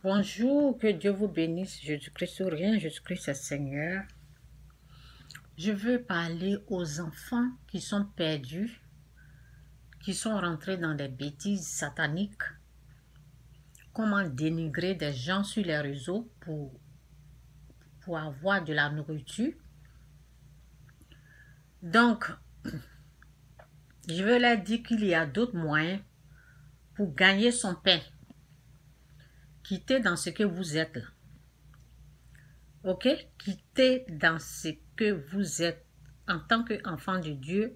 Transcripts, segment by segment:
Bonjour, que Dieu vous bénisse. Jésus-Christ ou rien, Jésus-Christ est Seigneur. Je veux parler aux enfants qui sont perdus, qui sont rentrés dans des bêtises sataniques. Comment dénigrer des gens sur les réseaux pour avoir de la nourriture. Donc, je veux leur dire qu'il y a d'autres moyens pour gagner son pain. Quittez dans ce que vous êtes là. Ok? Quittez dans ce que vous êtes en tant qu'enfant de Dieu.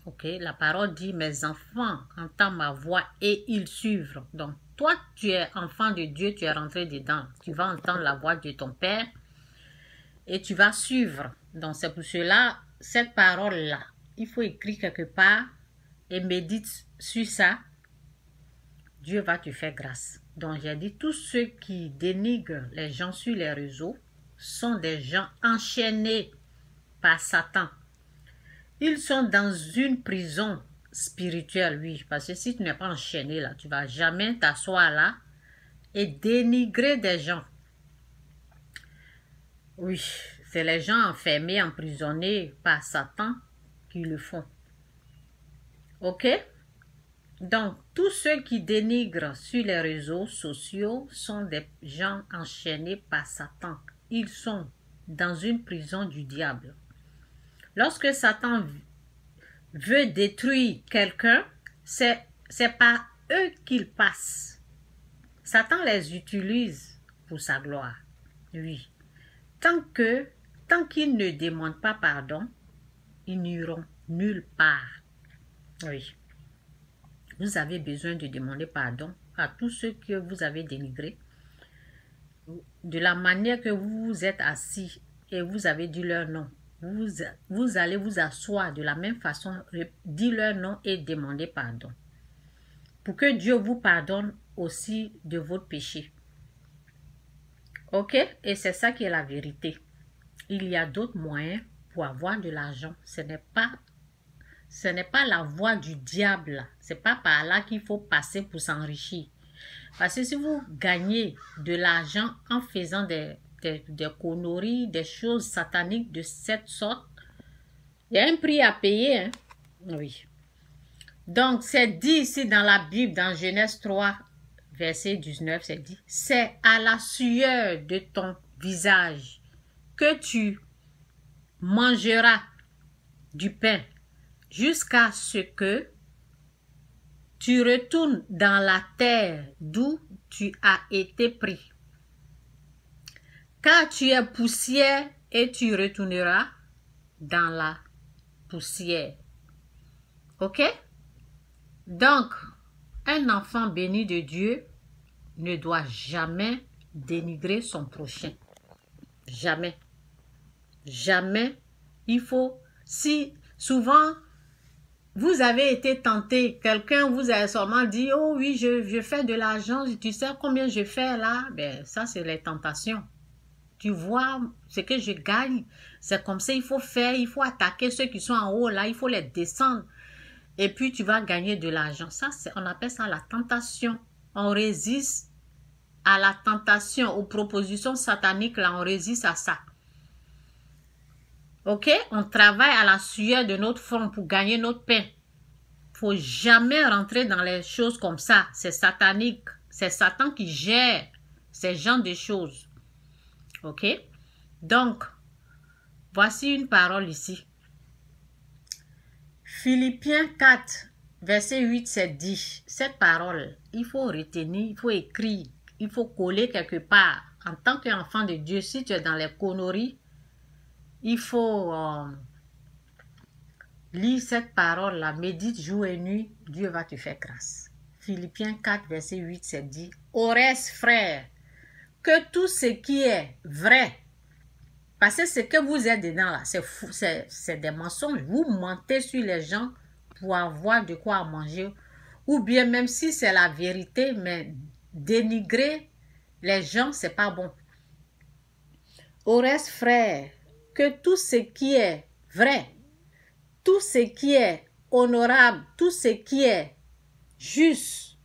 Ok? La parole dit, mes enfants entendent ma voix et ils suivent. Donc, toi, tu es enfant de Dieu, tu es rentré dedans. Tu vas entendre la voix de ton Père et tu vas suivre. Donc, c'est pour cela, cette parole-là, il faut écrire quelque part et médite sur ça. Dieu va te faire grâce. Donc, j'ai dit, tous ceux qui dénigrent les gens sur les réseaux sont des gens enchaînés par Satan. Ils sont dans une prison spirituelle, oui. Parce que si tu n'es pas enchaîné là, tu ne vas jamais t'asseoir là et dénigrer des gens. Oui, c'est les gens enfermés, emprisonnés par Satan qui le font. Ok? Donc, tous ceux qui dénigrent sur les réseaux sociaux sont des gens enchaînés par Satan. Ils sont dans une prison du diable. Lorsque Satan veut détruire quelqu'un, c'est par eux qu'il passe. Satan les utilise pour sa gloire. Oui. Tant qu'ils ne demandent pas pardon, ils n'iront nulle part. Oui. Vous avez besoin de demander pardon à tous ceux que vous avez dénigrés. De la manière que vous vous êtes assis et vous avez dit leur nom, vous allez vous asseoir de la même façon, dire leur nom et demander pardon. Pour que Dieu vous pardonne aussi de votre péché. Ok? Et c'est ça qui est la vérité. Il y a d'autres moyens pour avoir de l'argent. Ce n'est pas la voie du diable. Ce n'est pas par là qu'il faut passer pour s'enrichir. Parce que si vous gagnez de l'argent en faisant des conneries, des choses sataniques de cette sorte, il y a un prix à payer. Hein? Oui. Donc, c'est dit ici dans la Bible, dans Genèse 3, verset 19, c'est dit, c'est à la sueur de ton visage que tu mangeras du pain jusqu'à ce que tu retournes dans la terre d'où tu as été pris. Car tu es poussière et tu retourneras dans la poussière. Ok? Donc, un enfant béni de Dieu ne doit jamais dénigrer son prochain. Jamais. Jamais. Il faut, si souvent vous avez été tenté, quelqu'un vous a seulement dit, oh oui, je fais de l'argent, tu sais combien je fais là? Ben, ça, c'est les tentations. Tu vois ce que je gagne, c'est comme ça, il faut faire, il faut attaquer ceux qui sont en haut là, il faut les descendre. Et puis, tu vas gagner de l'argent. Ça, on appelle ça la tentation. On résiste à la tentation, aux propositions sataniques, là, on résiste à ça. Ok? On travaille à la sueur de notre front pour gagner notre pain. Faut jamais rentrer dans les choses comme ça. C'est satanique. C'est Satan qui gère ces genres de choses. Ok? Donc, voici une parole ici. Philippiens 4, verset 8, c'est dit. Cette parole, il faut retenir, il faut écrire, il faut coller quelque part. En tant qu'enfant de Dieu, si tu es dans les conneries, il faut lire cette parole-là, médite jour et nuit, Dieu va te faire grâce. Philippiens 4, verset 8, c'est dit. Au reste, frère, que tout ce qui est vrai, parce que ce que vous êtes dedans là, c'est fou, c'est des mensonges. Vous mentez sur les gens pour avoir de quoi manger. Ou bien même si c'est la vérité, mais dénigrer les gens, c'est pas bon. Au reste, frère, que tout ce qui est vrai, tout ce qui est honorable, tout ce qui est juste,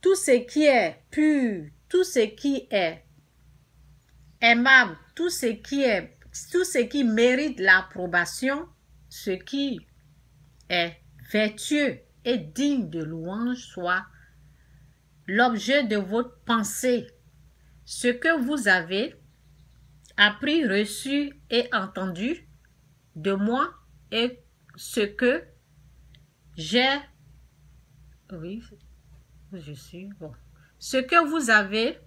tout ce qui est pur, tout ce qui est aimable, tout ce qui mérite l'approbation, ce qui est vertueux et digne de louange soit l'objet de votre pensée. Ce que vous avez appris, reçu et entendu de moi et ce que j'ai... Oui, je suis... Bon. Ce que vous avez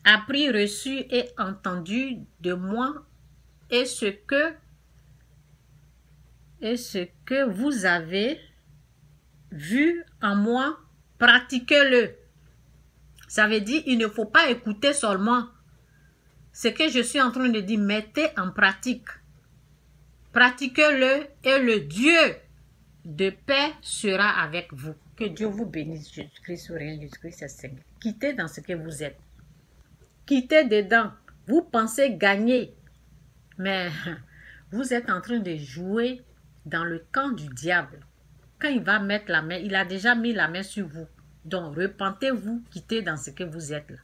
appris, reçu et entendu de moi et ce que vous avez vu en moi, pratiquez-le. Ça veut dire il ne faut pas écouter seulement ce que je suis en train de dire, mettez en pratique. Pratiquez-le et le Dieu de paix sera avec vous. Que Dieu vous bénisse, Jésus-Christ ou rien, Jésus-Christ est Seigneur. Quittez dans ce que vous êtes. Quittez dedans. Vous pensez gagner, mais vous êtes en train de jouer dans le camp du diable. Quand il va mettre la main, il a déjà mis la main sur vous. Donc, repentez-vous, quittez dans ce que vous êtes là.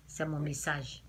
C'est mon message.